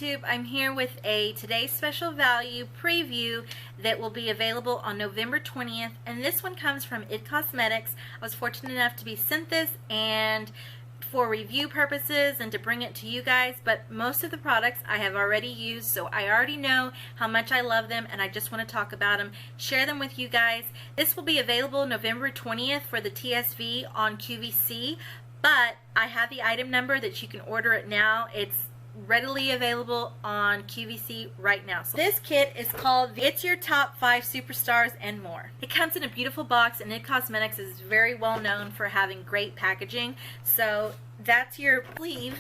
YouTube. I'm here with a today's special value preview that will be available on November 20th, and this one comes from IT Cosmetics. I was fortunate enough to be sent this and for review purposes and to bring it to you guys, but most of the products I have already used, so I already know how much I love them and I just want to talk about them, share them with you guys. This will be available November 20th for the TSV on QVC, but I have the item number that you can order it now. It's readily available on QVC right now. So this kit is called It's Your Top 5 Superstars and More. It comes in a beautiful box, and IT Cosmetics is very well known for having great packaging. So that's your sleeve,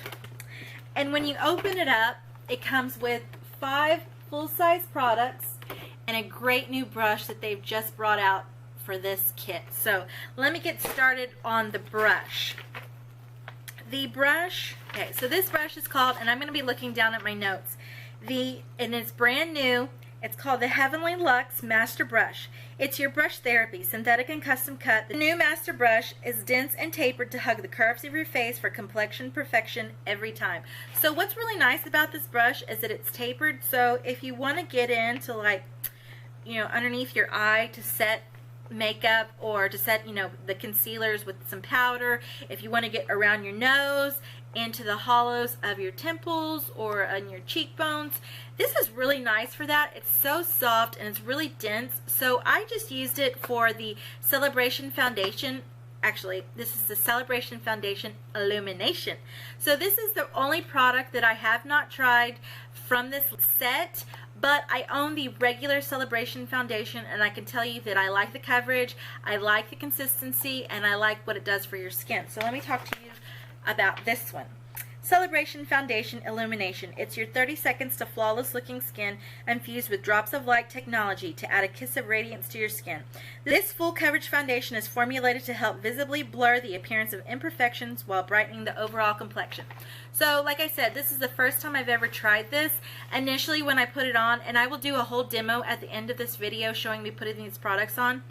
and when you open it up, it comes with 5 full-size products and a great new brush that they've just brought out for this kit. So let me get started on the brush. The brush, okay, so this brush is called, and I'm going to be looking down at my notes, and it's brand new. It's called the Heavenly Luxe Master Brush. It's your brush therapy, synthetic and custom cut. The new Master Brush is dense and tapered to hug the curves of your face for complexion perfection every time. So what's really nice about this brush is that it's tapered, so if you want to get into, like, you know, underneath your eye to set makeup or to set, you know, the concealers with some powder, if you want to get around your nose, into the hollows of your temples or on your cheekbones, this is really nice for that. It's so soft and it's really dense. So I just used it for the Celebration Foundation. Actually, this is the Celebration Foundation Illumination. So this is the only product that I have not tried from this set, but I own the regular Celebration Foundation, and I can tell you that I like the coverage, I like the consistency, and I like what it does for your skin. So let me talk to you about this one. Celebration Foundation Illumination. It's your 30 seconds to flawless looking skin infused with drops of light technology to add a kiss of radiance to your skin. This full coverage foundation is formulated to help visibly blur the appearance of imperfections while brightening the overall complexion. So like I said, this is the first time I've ever tried this. Initially when I put it on, and I will do a whole demo at the end of this video showing me putting these products on.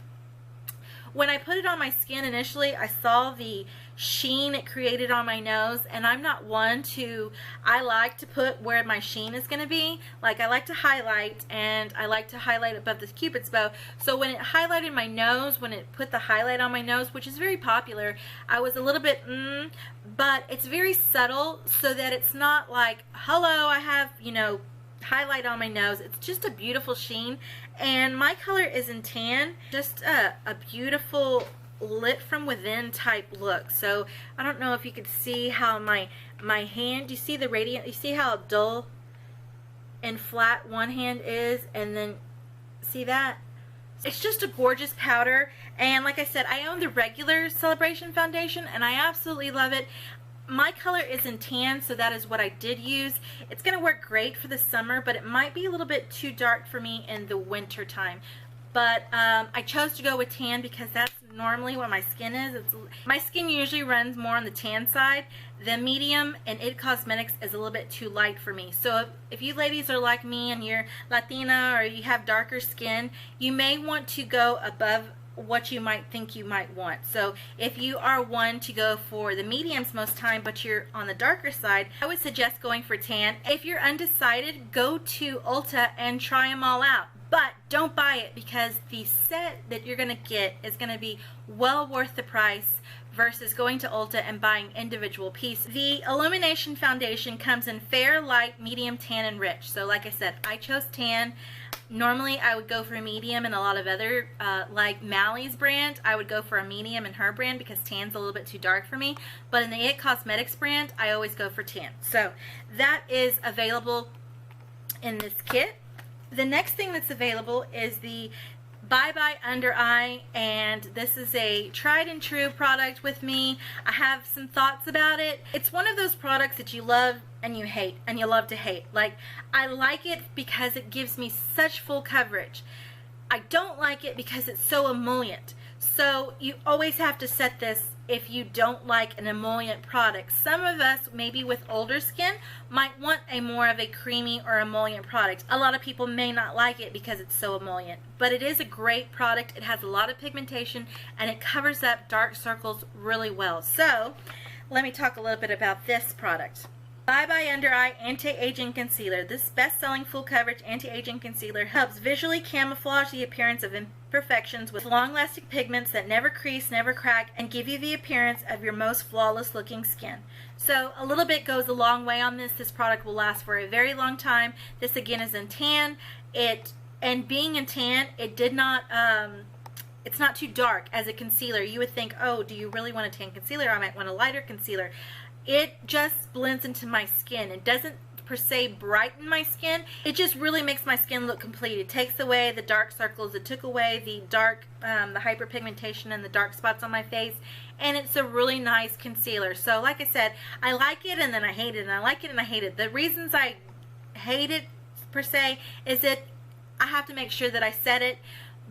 When I put it on my skin initially, I saw the sheen it created on my nose, and I'm not one to, I like to put where my sheen is going to be. Like, I like to highlight, and I like to highlight above the Cupid's bow. So when it highlighted my nose, when it put the highlight on my nose, which is very popular, I was a little bit, but it's very subtle so that it's not like, hello, I have, you know, highlight on my nose. It's just a beautiful sheen, and my color is in tan. Just a beautiful lit from within type look. So I don't know if you could see how my hand, you see the radiant, you see how dull and flat one hand is, and then see that? It's just a gorgeous powder, and like I said, I own the regular Celebration Foundation and I absolutely love it. My color is in tan, so that is what I did use. It's going to work great for the summer, but it might be a little bit too dark for me in the winter time. But I chose to go with tan because that's normally what my skin is. My skin usually runs more on the tan side. The medium in IT Cosmetics is a little bit too light for me. So if you ladies are like me and you're Latina or you have darker skin, you may want to go above what you might think you might want. So if you are one to go for the mediums most time, but you're on the darker side, I would suggest going for tan. If you're undecided, go to Ulta and try them all out. But don't buy it, because the set that you're going to get is going to be well worth the price versus going to Ulta and buying individual pieces. The Illumination Foundation comes in fair, light, medium, tan, and rich. So like I said, I chose tan. Normally I would go for a medium, and a lot of other, like Mally's brand, I would go for a medium in her brand because tan's a little bit too dark for me. But in the IT Cosmetics brand, I always go for tan. So that is available in this kit. The next thing that's available is the Bye Bye Under Eye, and this is a tried and true product with me. I have some thoughts about it. It's one of those products that you love and you hate, and you love to hate. Like, I like it because it gives me such full coverage. I don't like it because it's so emollient. So you always have to set this if you don't like an emollient product. Some of us, maybe with older skin, might want a more of a creamy or emollient product. A lot of people may not like it because it's so emollient, but it is a great product. It has a lot of pigmentation and it covers up dark circles really well. So let me talk a little bit about this product. Bye Bye Under Eye Anti-Aging Concealer. This best-selling full coverage anti-aging concealer helps visually camouflage the appearance of imperfections with long-lasting pigments that never crease, never crack, and give you the appearance of your most flawless looking skin. So a little bit goes a long way on this. This product will last for a very long time. This again is in tan. And being in tan, it did not it's not too dark as a concealer. You would think, oh, do you really want a tan concealer? I might want a lighter concealer. It just blends into my skin. It doesn't per se brighten my skin. It just really makes my skin look complete. It takes away the dark circles. It took away the dark, the hyperpigmentation and the dark spots on my face. And it's a really nice concealer. So like I said, I like it and then I hate it, and I like it and I hate it. The reasons I hate it per se is that I have to make sure that I set it.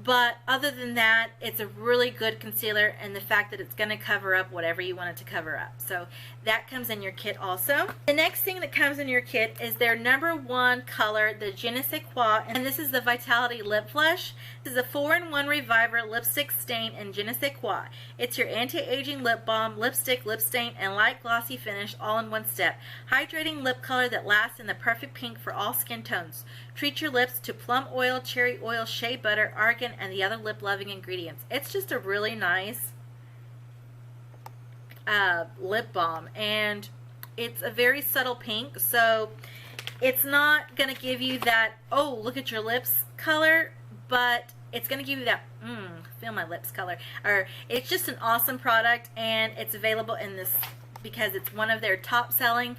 But other than that, it's a really good concealer, and the fact that it's going to cover up whatever you want it to cover up. So that comes in your kit also. The next thing that comes in your kit is their #1 color, the JeNeSaisQuoi, and this is the Vitality Lip Blush. This is a 4-in-1 Reviver Lipstick Stain in JeNeSaisQuoi. It's your anti-aging lip balm, lipstick, lip stain, and light glossy finish all in one step. Hydrating lip color that lasts in the perfect pink for all skin tones. Treat your lips to plum oil, cherry oil, shea butter, argan, and the other lip-loving ingredients. It's just a really nice lip balm, and it's a very subtle pink, so it's not going to give you that, oh, look at your lips color, but it's going to give you that, feel my lips color. Or it's just an awesome product, and it's available in this because it's one of their top-selling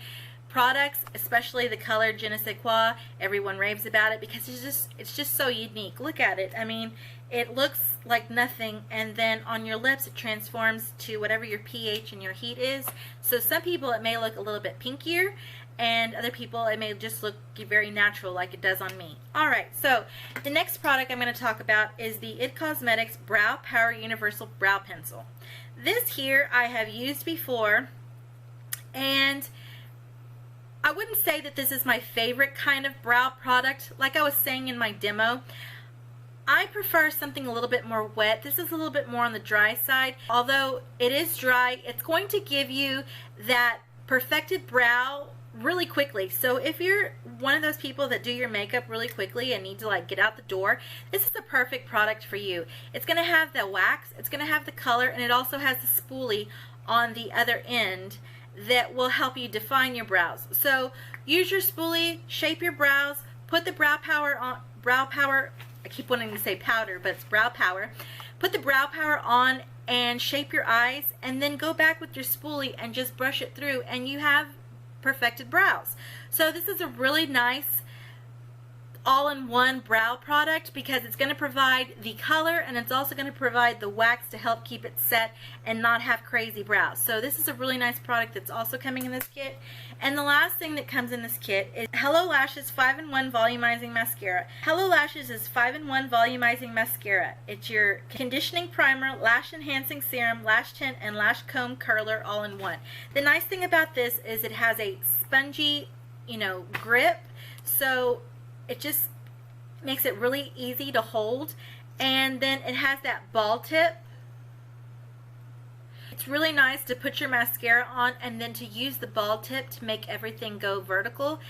products, especially the color JeNeSaisQuoi. Everyone raves about it because it's just so unique. Look at it. I mean, it looks like nothing, and then on your lips it transforms to whatever your pH and your heat is. So some people it may look a little bit pinkier, and other people it may just look very natural like it does on me. Alright, so the next product I'm going to talk about is the IT Cosmetics Brow Power Universal Brow Pencil. This here I have used before, and I wouldn't say that this is my favorite kind of brow product. Like I was saying in my demo, I prefer something a little bit more wet. This is a little bit more on the dry side. Although it is dry, it's going to give you that perfected brow really quickly. So if you're one of those people that do your makeup really quickly and need to like get out the door, this is the perfect product for you. It's going to have the wax, it's going to have the color, and it also has the spoolie on the other end that will help you define your brows. So use your spoolie, shape your brows, put the brow power on, I keep wanting to say powder, but it's brow power. Put the brow power on and shape your eyes, and then go back with your spoolie and just brush it through, and you have perfected brows. So this is a really nice all-in-one brow product because it's going to provide the color, and it's also going to provide the wax to help keep it set and not have crazy brows. So this is a really nice product that's also coming in this kit. And the last thing that comes in this kit is Hello Lashes 5-in-1 Volumizing Mascara. Hello Lashes is 5-in-1 Volumizing Mascara. It's your conditioning primer, lash enhancing serum, lash tint, and lash comb curler all in one. The nice thing about this is it has a spongy, grip, so it just makes it really easy to hold, and then it has that ball tip. It's really nice to put your mascara on and then to use the ball tip to make everything go vertical.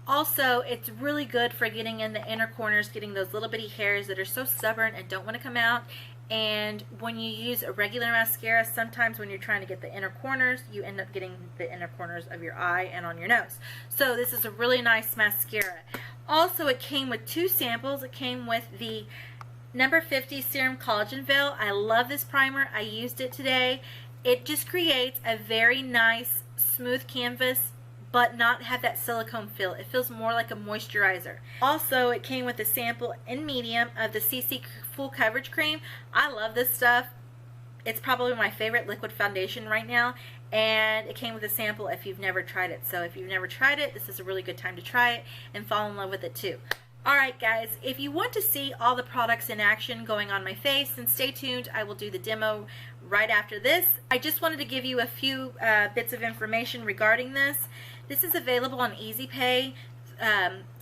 Also, it's really good for getting in the inner corners, getting those little bitty hairs that are so stubborn and don't want to come out. And when you use a regular mascara, sometimes when you're trying to get the inner corners, you end up getting the inner corners of your eye and on your nose. So this is a really nice mascara. Also, it came with 2 samples. It came with the number 50 Serum Collagen Veil. I love this primer. I used it today. It just creates a very nice smooth canvas, but not have that silicone feel. It feels more like a moisturizer. Also, it came with a sample in medium of the CC Full Coverage Cream. I love this stuff. It's probably my favorite liquid foundation right now, and it came with a sample if you've never tried it. So if you've never tried it, this is a really good time to try it and fall in love with it too. Alright guys, if you want to see all the products in action going on my face, then stay tuned. I will do the demo right after this. I just wanted to give you a few bits of information regarding this. This is available on Easy Pay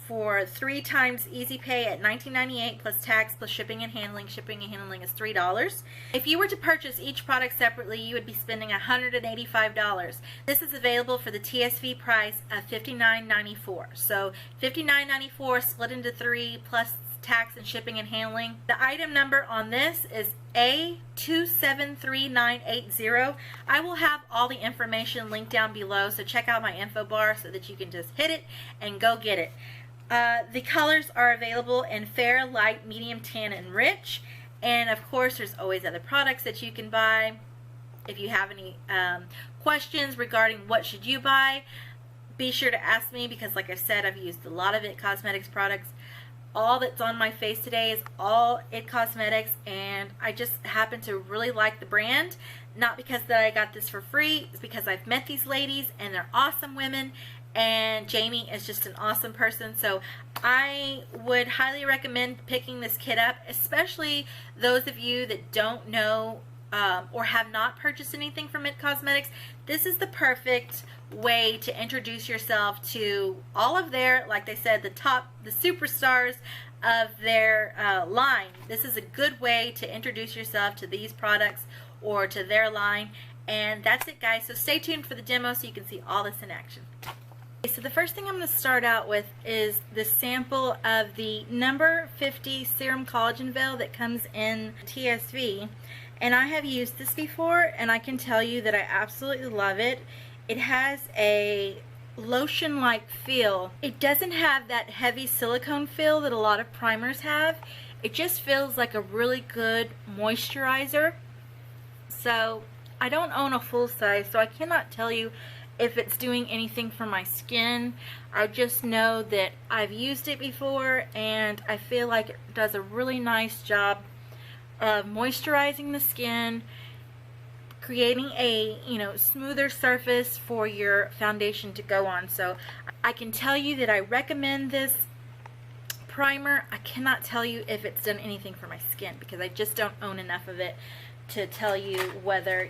for 3 times easy pay at $19.98 plus tax plus shipping and handling. Shipping and handling is $3. If you were to purchase each product separately, you would be spending $185. This is available for the TSV price of $59.94. So $59.94 split into 3 plus tax and shipping and handling. The item number on this is A273980. I will have all the information linked down below, so check out my info bar so that you can just hit it and go get it. The colors are available in fair, light, medium, tan, and rich. And of course, there's always other products that you can buy. If you have any questions regarding what should you buy, be sure to ask me, because like I said, I've used a lot of IT Cosmetics products. All that's on my face today is all IT Cosmetics, and I just happen to really like the brand. Not because that I got this for free, it's because I've met these ladies and they're awesome women, and Jamie is just an awesome person. So I would highly recommend picking this kit up, especially those of you that don't know or have not purchased anything from IT Cosmetics. This is the perfect way to introduce yourself to all of their, like they said, the superstars of their line. This is a good way to introduce yourself to these products or to their line. And that's it, guys. So stay tuned for the demo so you can see all this in action. Okay, so the first thing I'm going to start out with is the sample of the number 50 serum collagen veil that comes in TSV. And I have used this before, and I can tell you that I absolutely love it. It has a lotion-like feel. It doesn't have that heavy silicone feel that a lot of primers have. It just feels like a really good moisturizer. So I don't own a full size, so I cannot tell you if it's doing anything for my skin. I just know that I've used it before, and I feel like it does a really nice job of moisturizing the skin, creating a smoother surface for your foundation to go on. So I can tell you that I recommend this primer. I cannot tell you if it's done anything for my skin, because I just don't own enough of it to tell you whether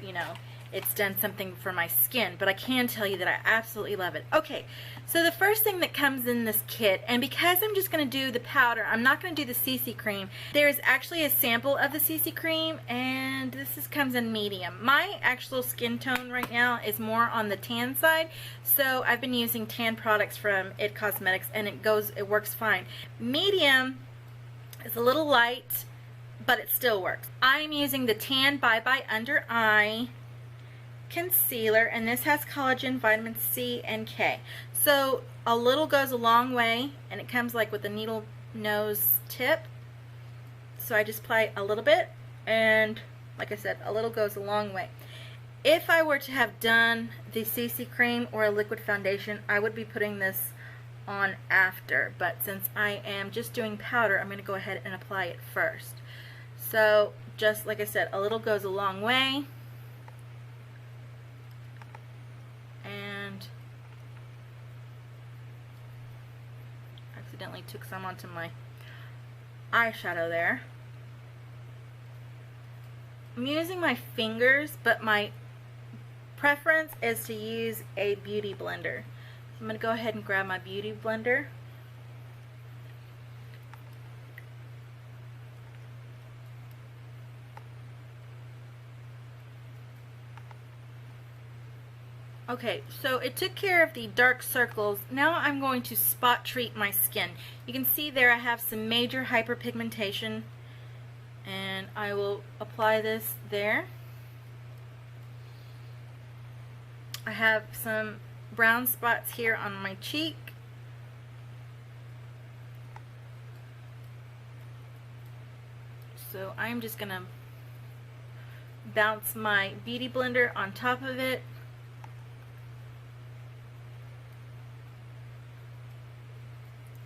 it's done something for my skin, but I can tell you that I absolutely love it. Okay, so the first thing that comes in this kit, and because I'm just going to do the powder, I'm not going to do the CC cream. There is actually a sample of the CC cream, and this comes in medium. My actual skin tone right now is more on the tan side, so I've been using tan products from IT Cosmetics, and it works fine. Medium is a little light, but it still works. I'm using the Tan Bye Bye Under Eye concealer, and this has collagen, vitamin C, and K. So a little goes a long way, and it comes like with a needle nose tip. So I just apply a little bit, and like I said, a little goes a long way. If I were to have done the CC cream or a liquid foundation, I would be putting this on after, but since I am just doing powder, I'm going to go ahead and apply it first. So just like I said, a little goes a long way. And accidentally took some onto my eyeshadow there. I'm using my fingers, but my preference is to use a beauty blender. So I'm going to go ahead and grab my beauty blender. Okay, so it took care of the dark circles. Now I'm going to spot treat my skin. You can see there I have some major hyperpigmentation, and I will apply this there. I have some brown spots here on my cheek. So I'm just going to bounce my beauty blender on top of it.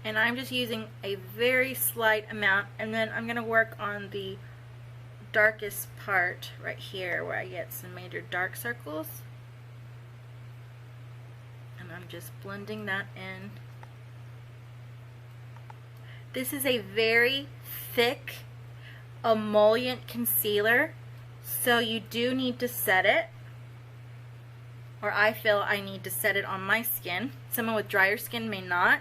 And I'm just using a very slight amount, and then I'm going to work on the darkest part right here where I get some major dark circles. And I'm just blending that in. This is a very thick emollient concealer, so you do need to set it, or I feel I need to set it on my skin. Someone with drier skin may not.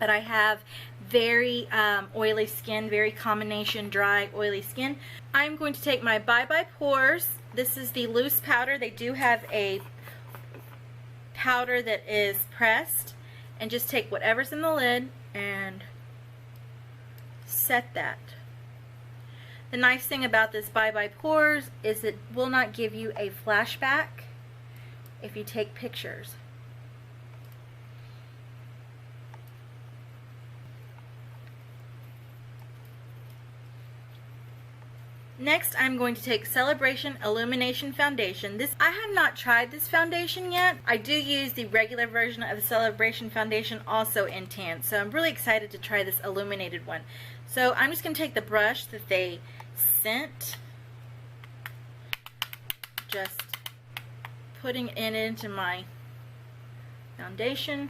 but I have very oily skin, very combination dry, oily skin. I'm going to take my Bye Bye Pores. This is the loose powder. They do have a powder that is pressed, and just take whatever's in the lid and set that. The nice thing about this Bye Bye Pores is it will not give you a flashback if you take pictures. Next, I'm going to take Celebration Illumination Foundation. I have not tried this foundation yet. I do use the regular version of the Celebration Foundation also in tan, so I'm really excited to try this illuminated one. So I'm just going to take the brush that they sent, just putting it into my foundation.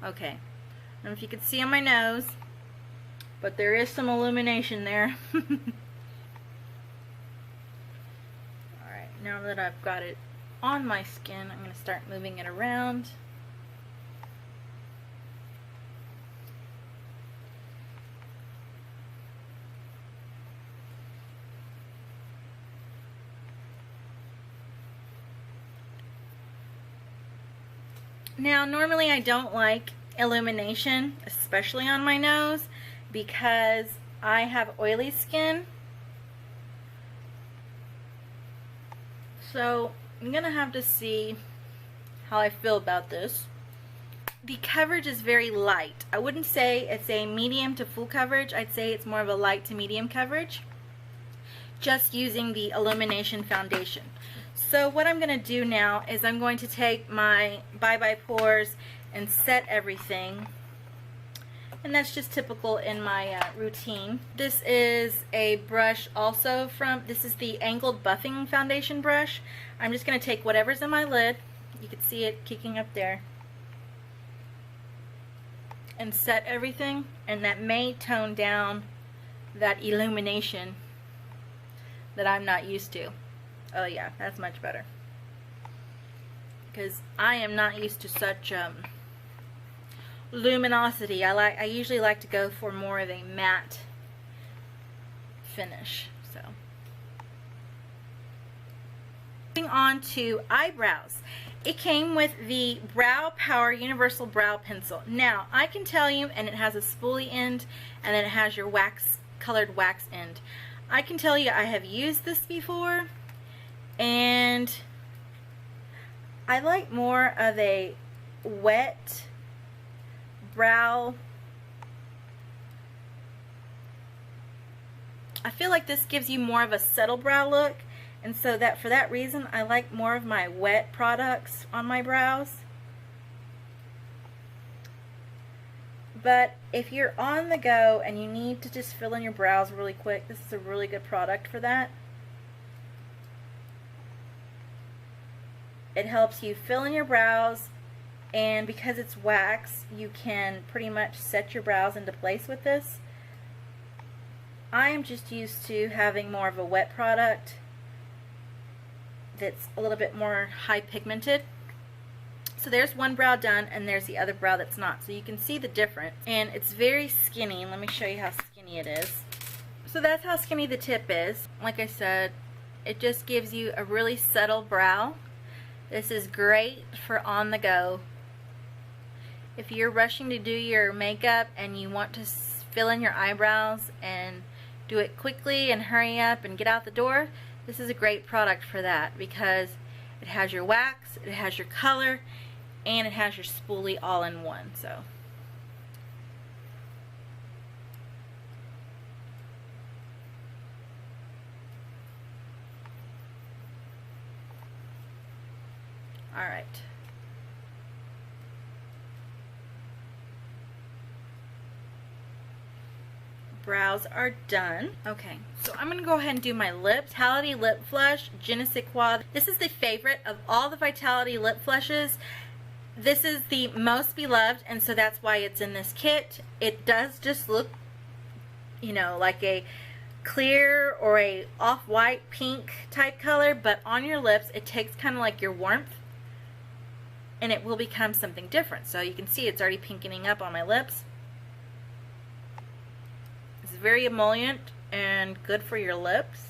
Okay, I don't know if you can see on my nose, but there is some illumination there. Alright, now that I've got it on my skin, I'm going to start moving it around. Now, normally I don't like illumination, especially on my nose, because I have oily skin. So I'm gonna have to see how I feel about this. The coverage is very light. I wouldn't say it's a medium to full coverage. I'd say it's more of a light to medium coverage, just using the Illumination foundation. So what I'm going to do now is I'm going to take my Bye Bye Pores and set everything. And that's just typical in my routine. This is a brush also this is the Angled Buffing Foundation brush. I'm just going to take whatever's in my lid. You can see it kicking up there. And set everything. And that may tone down that illumination that I'm not used to. Oh yeah, that's much better. Because I am not used to such luminosity. I usually like to go for more of a matte finish. So, moving on to eyebrows. It came with the Brow Power Universal Brow Pencil. Now, I can tell you, and it has a spoolie end, and then it has your colored wax end. I can tell you I have used this before, and I like more of a wet brow. I feel like this gives you more of a subtle brow look, and so for that reason I like more of my wet products on my brows. But if you're on the go and you need to just fill in your brows really quick, this is a really good product for that. It helps you fill in your brows, and because it's wax, you can pretty much set your brows into place with this. I am just used to having more of a wet product that's a little bit more high pigmented. So there's one brow done, and there's the other brow that's not. So you can see the difference. And it's very skinny. Let me show you how skinny it is. So that's how skinny the tip is. Like I said, it just gives you a really subtle brow. This is great for on the go. If you're rushing to do your makeup and you want to fill in your eyebrows and do it quickly and hurry up and get out the door, this is a great product for that, because it has your wax, it has your color, and it has your spoolie all in one. So alright. brows are done. Okay, so I'm going to go ahead and do my lips. Vitality Lip Flush, JeNeSaisQuoi. This is the favorite of all the Vitality lip flushes. This is the most beloved, and so that's why it's in this kit. It does just look, you know, like a clear or a off-white pink type color, but on your lips it takes kind of like your warmth and it will become something different. So you can see it's already pinkening up on my lips. It's very emollient and good for your lips.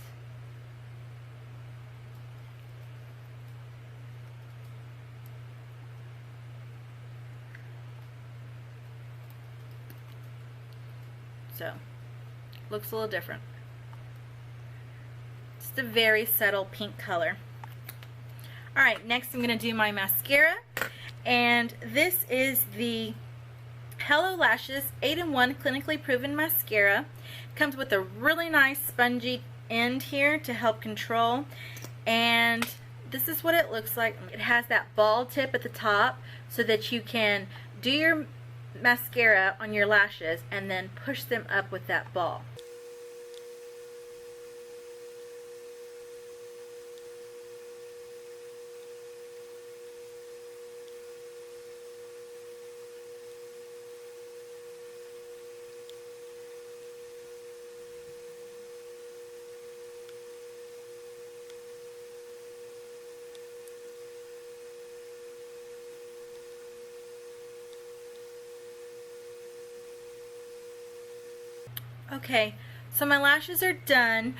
So looks a little different. Just a very subtle pink color. Alright, next I'm going to do my mascara, and this is the Hello Lashes 8-in-1 Clinically Proven Mascara. Comes with a really nice spongy end here to help control, and this is what it looks like. It has that ball tip at the top so that you can do your mascara on your lashes and then push them up with that ball. Okay, so my lashes are done.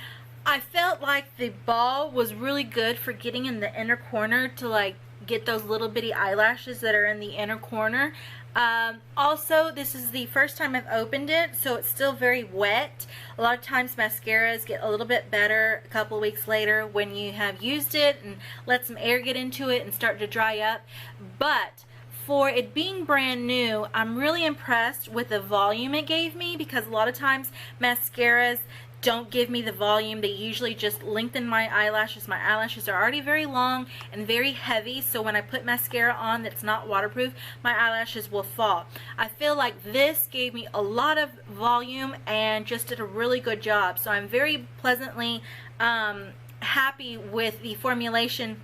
I felt like the ball was really good for getting in the inner corner to like get those little bitty eyelashes that are in the inner corner. Also, this is the first time I've opened it, so it's still very wet. A lot of times mascaras get a little bit better a couple weeks later when you have used it and let some air get into it and start to dry up. But for it being brand new, I'm really impressed with the volume it gave me, because a lot of times mascaras don't give me the volume. They usually just lengthen my eyelashes. My eyelashes are already very long and very heavy, so when I put mascara on that's not waterproof, my eyelashes will fall. I feel like this gave me a lot of volume and just did a really good job. So I'm very pleasantly happy with the formulation,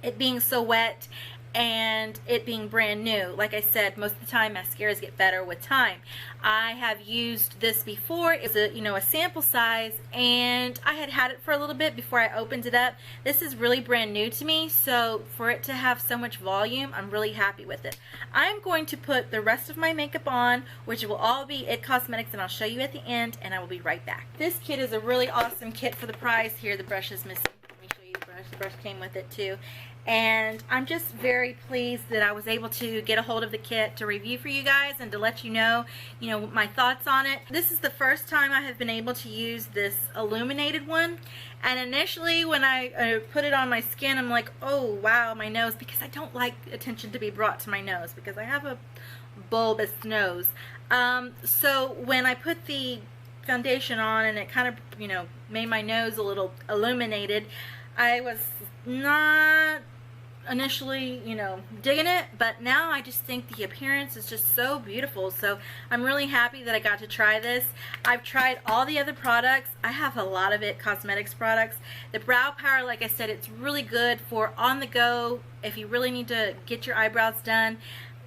it being so wet and it being brand new. Like I said, most of the time mascaras get better with time. I have used this before. It's a, you know, a sample size, and I had it for a little bit before I opened it up. This is really brand new to me, so for it to have so much volume, I'm really happy with it. I'm going to put the rest of my makeup on, which will all be IT Cosmetics, and I'll show you at the end, and I will be right back. This kit is a really awesome kit for the price. Here, the brush is missing. Let me show you the brush. The brush came with it too. And I'm just very pleased that I was able to get a hold of the kit to review for you guys and to let you know my thoughts on it. This is the first time I have been able to use this illuminated one, and initially when I put it on my skin, I'm like, oh wow, my nose, because I don't like attention to be brought to my nose because I have a bulbous nose. So when I put the foundation on and it kind of, made my nose a little illuminated, I was not initially, digging it, but now I just think the appearance is just so beautiful. So I'm really happy that I got to try this. I've tried all the other products. I have a lot of IT Cosmetics products. The brow power, like I said, it's really good for on the go if you really need to get your eyebrows done.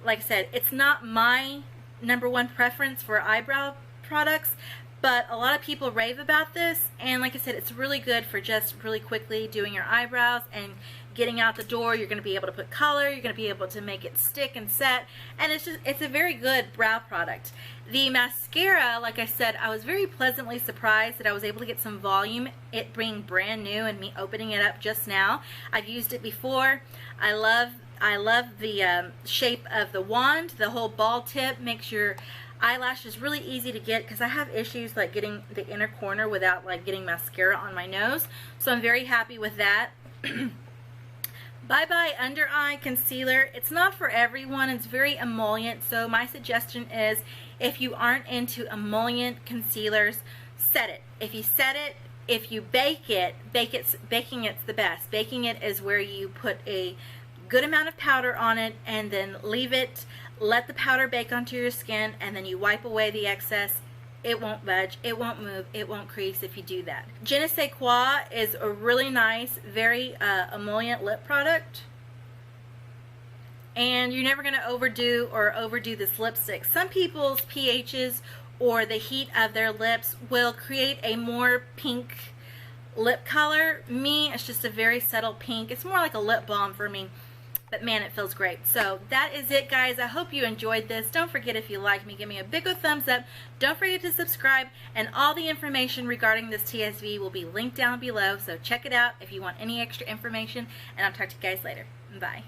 Like I said, it's not my #1 preference for eyebrow products, but a lot of people rave about this, and like I said, it's really good for just really quickly doing your eyebrows and getting out the door. You're going to be able to put color, you're going to be able to make it stick and set, and it's a very good brow product. The mascara, like I said, I was very pleasantly surprised that I was able to get some volume, it being brand new and me opening it up just now. I've used it before. I love the shape of the wand. The whole ball tip makes your eyelashes really easy to get, because I have issues like getting the inner corner without like getting mascara on my nose, so I'm very happy with that. Bye Bye Under Eye Concealer. It's not for everyone. It's very emollient, so my suggestion is if you aren't into emollient concealers, set it. If you set it, if you bake it, baking it's the best. Baking it is where you put a good amount of powder on it and then leave it, let the powder bake onto your skin, and then you wipe away the excess it won't budge, it won't move, it won't crease if you do that. JeNeSaisQuoi is a really nice, very emollient lip product. And you're never going to overdo this lipstick. Some people's pHs or the heat of their lips will create a more pink lip color. Me, it's just a very subtle pink. It's more like a lip balm for me. But man, it feels great. So that is it, guys. I hope you enjoyed this. Don't forget, if you like me, give me a big old thumbs up. Don't forget to subscribe. And all the information regarding this TSV will be linked down below. So check it out if you want any extra information. And I'll talk to you guys later. Bye.